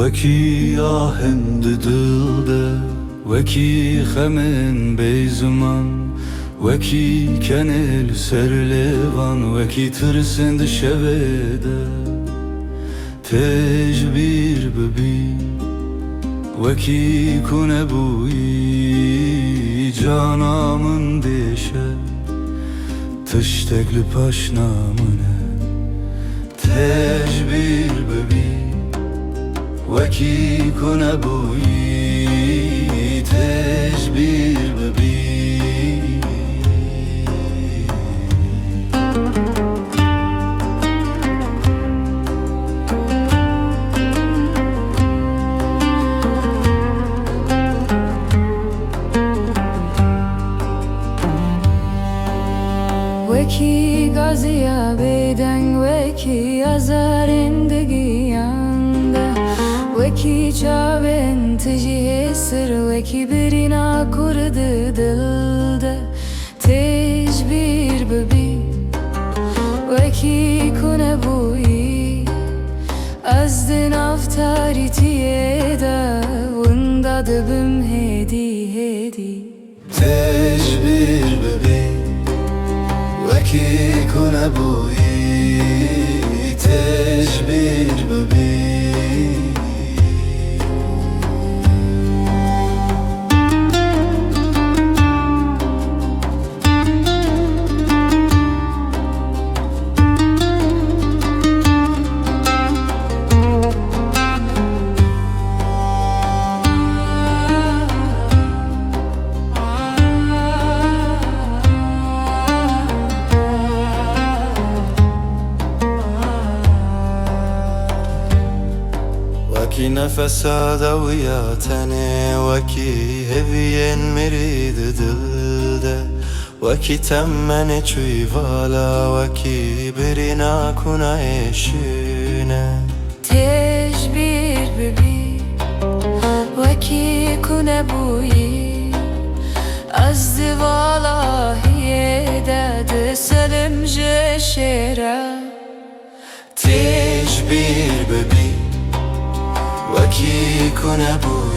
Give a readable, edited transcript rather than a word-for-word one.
وکی آهم دل ده وکی خمن بیزمان وکی کنل سر لیوان وکی ترسند شویده تجبیر ببی وکی کنه بویی canamın deşe tıştekli paşnamını tecbir bebi veki kune buyi tecbir bebi وکی گازیا بیدن وکی azarindagi yanda وکی چاوین تجیه سر وکی برina kurdu dilde tecbir bebi وکی kune buyi azdin aftaritiye da unda dibim hedi hedi tecbir bebi وکی کنه بویی تجبیر ببی وکی نفس دویاتنه وکی هوین مرید دلده وکی تمن چوی والا وکی برina کنه اشونه tecbir bebi وکی kune buyi azdi valahiye de selim jeşera tecbir bebi وکی کنه بویی